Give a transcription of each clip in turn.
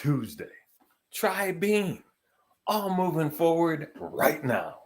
Tuesday. Trybean. All moving forward right now.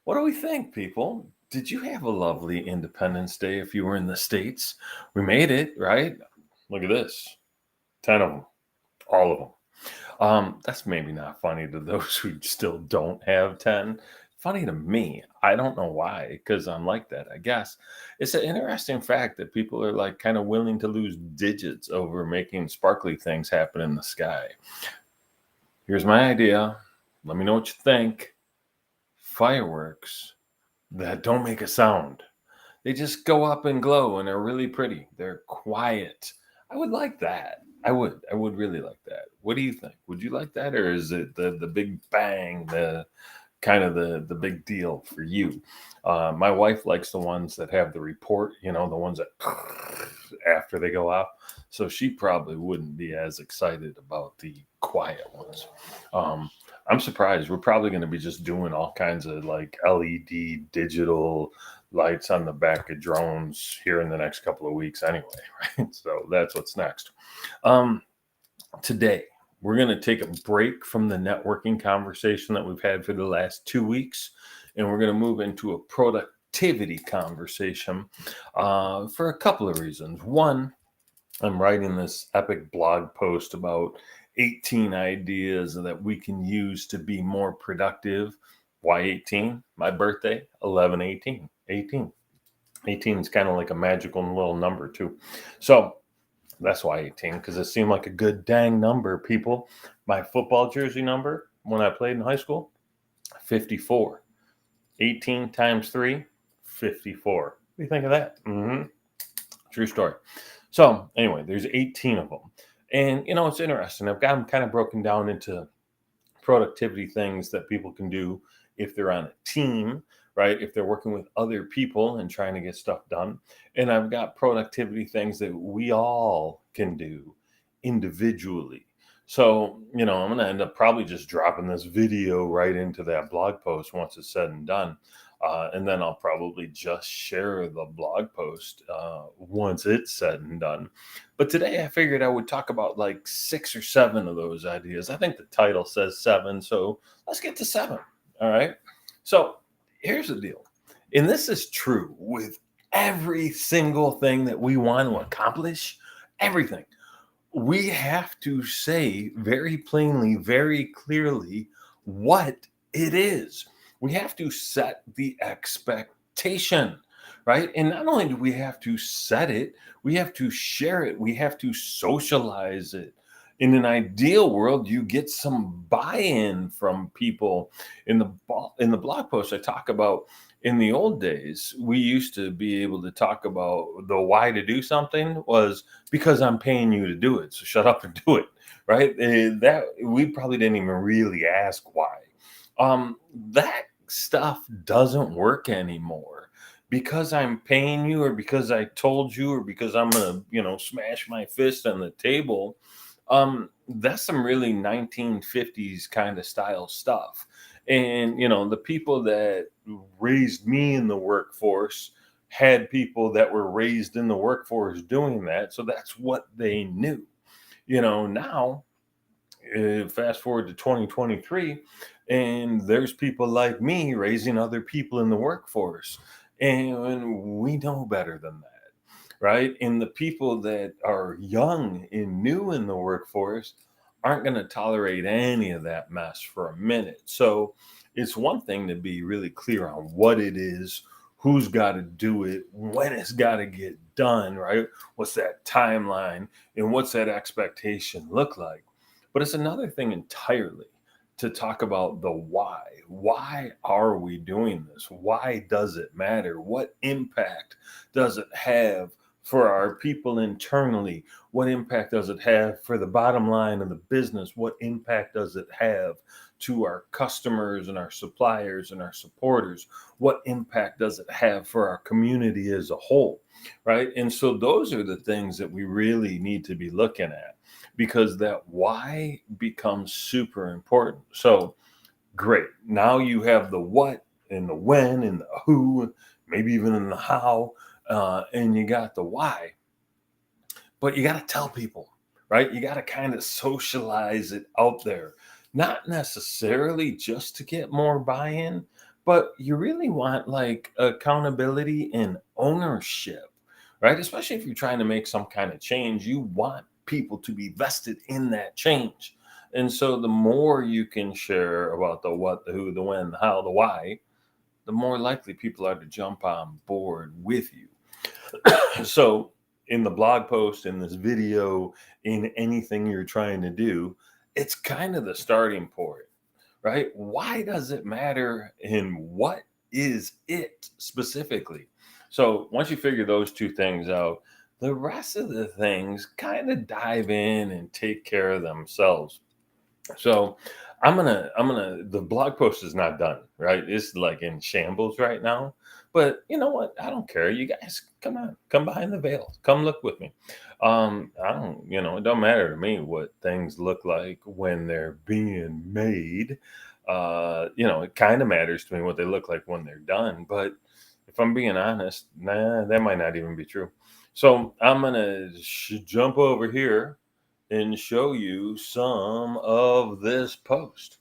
What do we think, people? Did you have a lovely Independence Day if you were in the States? We made it, right? Look at this 10 of them, all of them. That's maybe not funny to those who still don't have 10. Funny to me. I don't know why, because I'm like that, I guess. It's an interesting fact that people are like kind of willing to lose digits over making sparkly things happen in the sky. Here's my idea. Let me know what you think. Fireworks that don't make a sound. They just go up and glow and they're really pretty. They're quiet. I would like that. I would. I would really like that. What do you think? Would you like that, or is it the big bang, the kind of the big deal for you? My wife likes the ones that have the report. The ones that after they go off. So she probably wouldn't be as excited about the quiet ones. Um, I'm surprised. We're probably going to be just doing all kinds of like LED digital lights on the back of drones here in the next couple of weeks anyway, right? So that's what's next. Um, Today, we're going to take a break from the networking conversation that we've had for the last 2 weeks, and we're going to move into a productivity conversation for a couple of reasons. One, I'm writing this epic blog post about 18 ideas that we can use to be more productive. Why 18? My birthday, 11/18. 18. 18 is kind of like a magical little number, too. So that's why 18, because it seemed like a good dang number, people. My football jersey number when I played in high school, 54. 18 times 3, 54. What do you think of that? True story. So anyway, there's 18 of them. And, it's interesting. I've got them kind of broken down into productivity things that people can do if they're on a team, right? If they're working with other people and trying to get stuff done. And I've got productivity things that we all can do individually. So, I'm going to end up probably just dropping this video right into that blog post once it's said and done. And then I'll probably just share the blog post once it's said and done. But today I figured I would talk about like 6 or 7 of those ideas. I think the title says 7, so let's get to 7. All right. So here's the deal. And this is true with every single thing that we want to accomplish, everything. We have to say very plainly, very clearly what it is. We have to set the expectation, right? And not only do we have to set it, we have to share it, we have to socialize it. In an ideal world, you get some buy-in from people. In the blog post, I talk about in the old days, we used to be able to talk about the why to do something was because I'm paying you to do it. So shut up and do it, right? That we probably didn't even really ask why. That stuff doesn't work anymore because I'm paying you or because I told you or because I'm going to, smash my fist on the table. That's some really 1950s kind of style stuff. And, the people that raised me in the workforce had people that were raised in the workforce doing that. So that's what they knew. Now, fast forward to 2023, and there's people like me raising other people in the workforce. And we know better than that, right? And the people that are young and new in the workforce aren't going to tolerate any of that mess for a minute. So it's one thing to be really clear on what it is, who's got to do it, when it's got to get done, right? What's that timeline and what's that expectation look like? But it's another thing entirely to talk about the why. Why are we doing this? Why does it matter? What impact does it have for our people internally? What impact does it have for the bottom line of the business? What impact does it have to our customers and our suppliers and our supporters? What impact does it have for our community as a whole? Right. And so those are the things that we really need to be looking at, because that why becomes super important. So great. Now you have the what and the when and the who, maybe even in the how, and you got the why. But you got to tell people, right? You got to kind of socialize it out there, not necessarily just to get more buy in, but you really want like accountability and ownership, right? Especially if you're trying to make some kind of change, you want people to be vested in that change. And so the more you can share about the what, the who, the when, the how, the why, the more likely people are to jump on board with you. So, in the blog post, in this video, in anything you're trying to do, it's kind of the starting point, right? Why does it matter and what is it specifically? So, once you figure those two things out, the rest of the things kind of dive in and take care of themselves. So the blog post is not done, right? It's like in shambles right now. But you know what? I don't care. You guys come on, come behind the veil. Come look with me. I don't, it don't matter to me what things look like when they're being made. It kind of matters to me what they look like when they're done. But if I'm being honest, nah, that might not even be true. So I'm gonna jump over here and show you some of this post.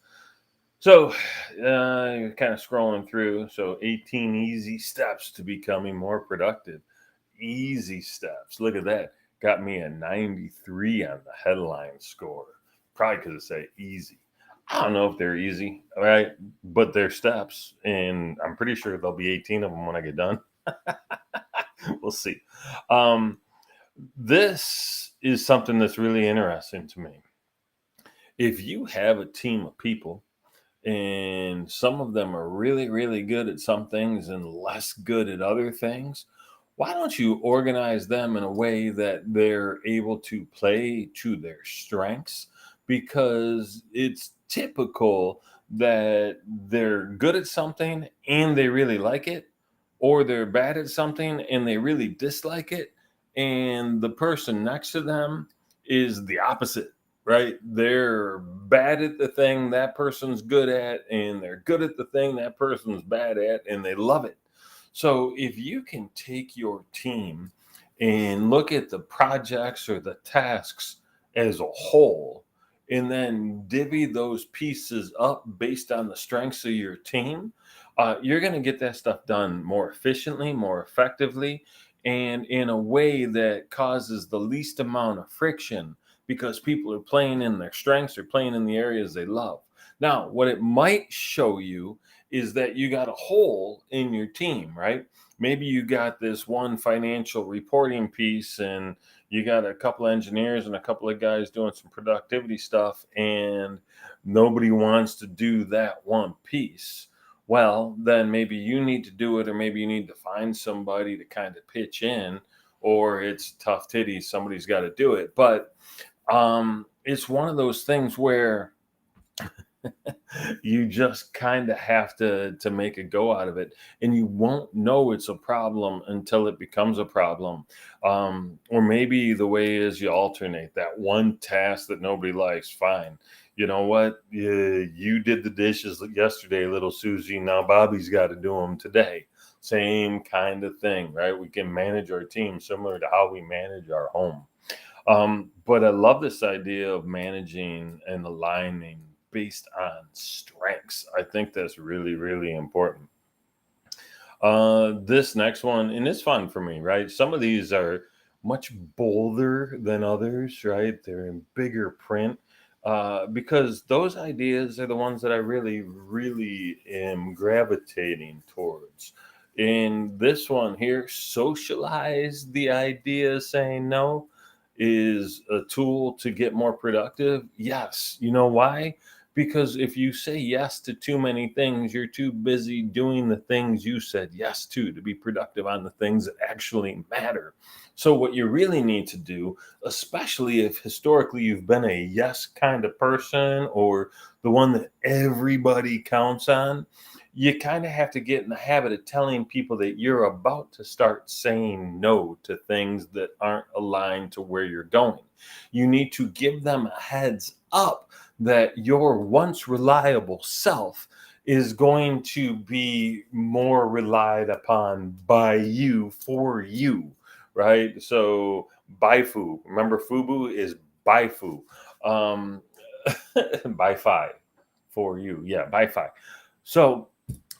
So, you're kind of scrolling through. So, 18 easy steps to becoming more productive. Easy steps. Look at that. Got me a 93 on the headline score. Probably because it say easy. I don't know if they're easy, all right, but they're steps, and I'm pretty sure there'll be 18 of them when I get done. We'll see. Um, this is something that's really interesting to me. If you have a team of people and some of them are really, really good at some things and less good at other things, why don't you organize them in a way that they're able to play to their strengths? Because it's typical that they're good at something and they really like it, or they're bad at something and they really dislike it, and the person next to them is the opposite, right? They're bad at the thing that person's good at, and they're good at the thing that person's bad at, and they love it. So if you can take your team and look at the projects or the tasks as a whole, and then divvy those pieces up based on the strengths of your team, you're going to get that stuff done more efficiently, more effectively, and in a way that causes the least amount of friction because people are playing in their strengths or playing in the areas they love. Now, what it might show you is that you got a hole in your team, right? Maybe you got this one financial reporting piece and you got a couple of engineers and a couple of guys doing some productivity stuff, and nobody wants to do that one piece. Well, then maybe you need to do it, or maybe you need to find somebody to kind of pitch in, or it's tough titties, somebody's got to do it. But it's one of those things where you just kind of have to make a go out of it, and you won't know it's a problem until it becomes a problem. Or maybe the way is you alternate that one task that nobody likes. Fine, you know what, you did the dishes yesterday, little Susie, now Bobby's got to do them today. Same kind of thing, right? We can manage our team similar to how we manage our home. But I love this idea of managing and aligning based on strengths. I think that's really, really important. This next one, and it's fun for me, right? Some of these are much bolder than others, right? They're in bigger print. Because those ideas are the ones that I really, really am gravitating towards. In this one here, socialize the idea of saying no is a tool to get more productive. Yes. You know why? Because if you say yes to too many things, you're too busy doing the things you said yes to be productive on the things that actually matter. So, what you really need to do, especially if historically you've been a yes kind of person or the one that everybody counts on, you kind of have to get in the habit of telling people that you're about to start saying no to things that aren't aligned to where you're going. You need to give them a heads up that your once reliable self is going to be more relied upon by you for you, right? So, Baifu, remember Fubu is Baifu. Um, Bi-Fi for you. Yeah, Bi-Fi. So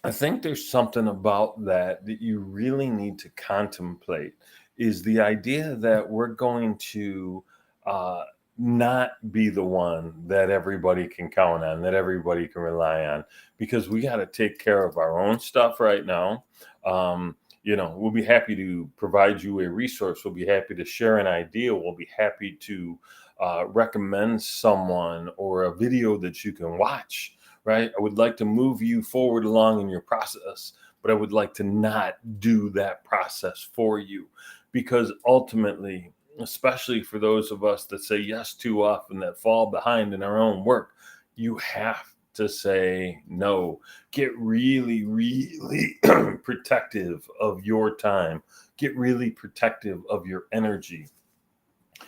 I think there's something about that you really need to contemplate is the idea that we're going to uh, not be the one that everybody can count on, that everybody can rely on, because we got to take care of our own stuff right now. We'll be happy to provide you a resource. We'll be happy to share an idea. We'll be happy to recommend someone or a video that you can watch, right? I would like to move you forward along in your process, but I would like to not do that process for you because ultimately, especially for those of us that say yes too often, that fall behind in our own work, you have to say no. Get really, really protective of your time. Get really protective of your energy.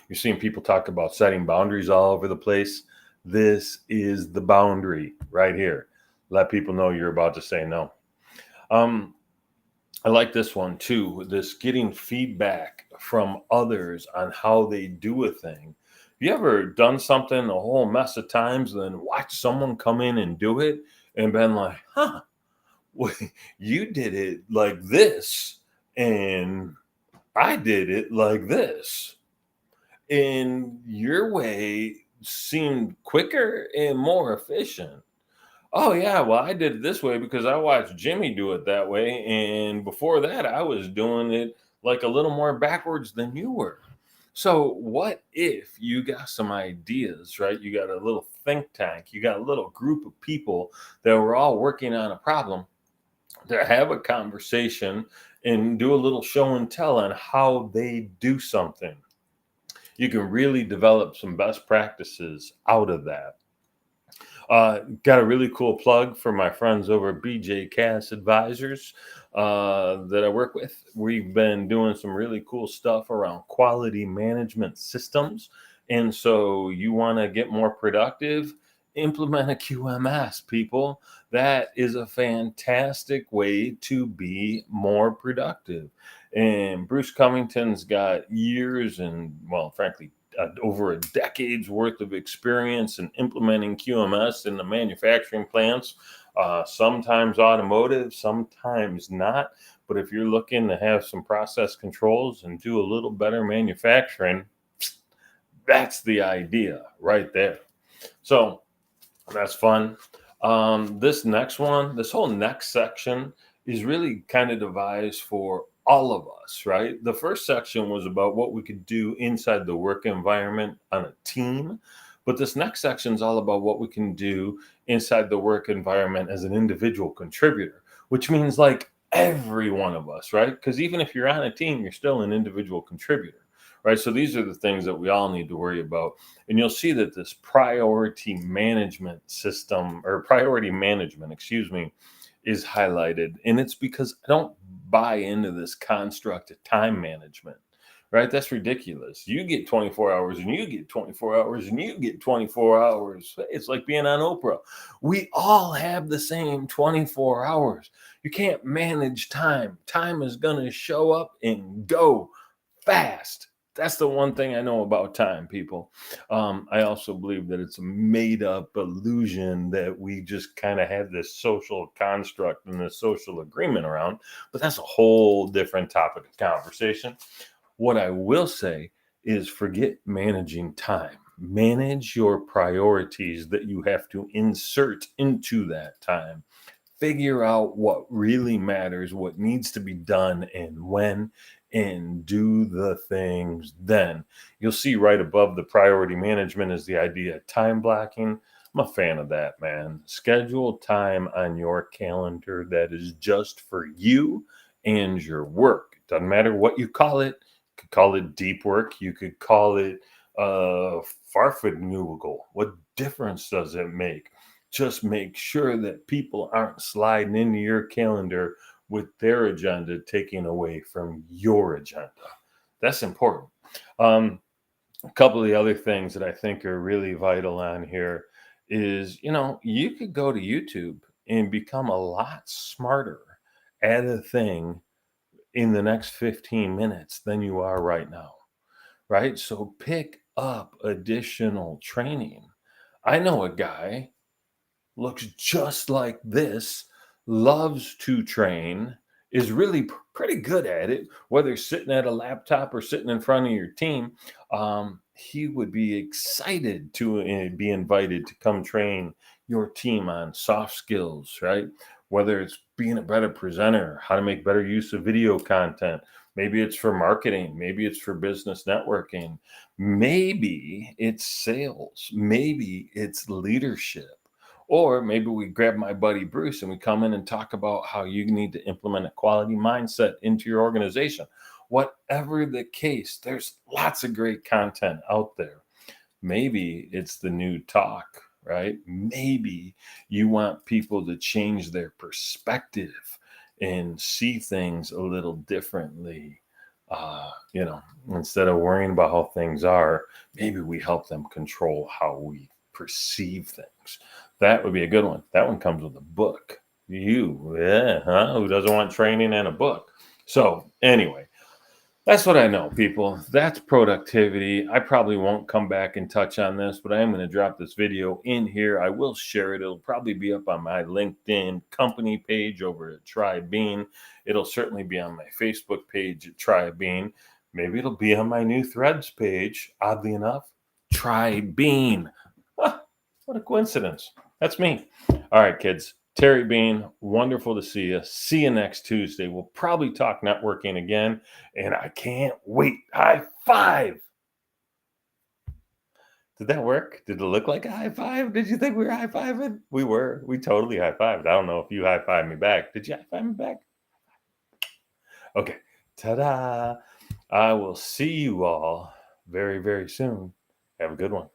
You're seeing people talk about setting boundaries all over the place. This is the boundary right here. Let people know you're about to say no. Um, I like this one too. This getting feedback from others on how they do a thing. You ever done something a whole mess of times, and then watch someone come in and do it and been like, huh, well, you did it like this, and I did it like this. And your way seemed quicker and more efficient. Oh yeah, well I did it this way because I watched Jimmy do it that way, and before that I was doing it like a little more backwards than you were. So what if you got some ideas, right? You got a little think tank, you got a little group of people that were all working on a problem to have a conversation and do a little show and tell on how they do something. You can really develop some best practices out of that. Got a really cool plug for my friends over at BJ Cass Advisors that I work with. We've been doing some really cool stuff around quality management systems. And so you want to get more productive, implement a QMS, people. That is a fantastic way to be more productive. And Bruce Covington's got years and, well, frankly, over a decade's worth of experience in implementing QMS in the manufacturing plants, sometimes automotive, sometimes not. But if you're looking to have some process controls and do a little better manufacturing, that's the idea right there. So that's fun. This next one, this whole next section is really kind of devised for all of us, right? The first section was about what we could do inside the work environment on a team. But this next section is all about what we can do inside the work environment as an individual contributor, which means like every one of us, right? Because even if you're on a team, you're still an individual contributor, right? So these are the things that we all need to worry about. And you'll see that this priority management system or priority management, excuse me, is highlighted. And it's because I don't buy into this construct of time management, right? That's ridiculous. You get 24 hours and you get 24 hours and you get 24 hours. It's like being on Oprah. We all have the same 24 hours. You can't manage time. Time is going to show up and go fast. That's the one thing I know about time, people. I also believe that it's a made up illusion that we just kind of have this social construct and this social agreement around, but that's a whole different topic of conversation. What I will say is forget managing time. Manage your priorities that you have to insert into that time. Figure out what really matters, what needs to be done, and when, and do the things then. You'll see right above the priority management is the idea of time blocking. I'm a fan of that, man. Schedule time on your calendar that is just for you and your work. Doesn't matter what you call it. You could call it deep work. You could call it farfignugal. What difference does it make? Just make sure that people aren't sliding into your calendar with their agenda taking away from your agenda. That's important. A couple of the other things that I think are really vital on here is, you could go to YouTube and become a lot smarter at a thing in the next 15 minutes than you are right now, right? So pick up additional training. I know a guy looks just like this, loves to train, is really pretty good at it, whether sitting at a laptop or sitting in front of your team. He would be excited to be invited to come train your team on soft skills, right? Whether it's being a better presenter, how to make better use of video content. Maybe it's for marketing. Maybe it's for business networking. Maybe it's sales. Maybe it's leadership. Or maybe we grab my buddy Bruce and we come in and talk about how you need to implement a quality mindset into your organization. Whatever the case, there's lots of great content out there. Maybe it's the new talk, right? Maybe you want people to change their perspective and see things a little differently. Instead of worrying about how things are, maybe we help them control how we perceive things. That would be a good one. That one comes with a book. Who doesn't want training and a book? So, anyway, that's what I know, people. That's productivity. I probably won't come back and touch on this, but I am going to drop this video in here. I will share it. It'll probably be up on my LinkedIn company page over at trybean. It'll certainly be on my Facebook page at trybean. Maybe it'll be on my new Threads page. Oddly enough, trybean. What a coincidence. That's me. All right, kids. Terry Bean, wonderful to see you. See you next Tuesday. We'll probably talk networking again, and I can't wait. High five. Did that work? Did it look like a high five? Did you think we were high fiving? We were. We totally high fived. I don't know if you high fived me back. Did you high five me back? Okay. Ta da. I will see you all very, very soon. Have a good one.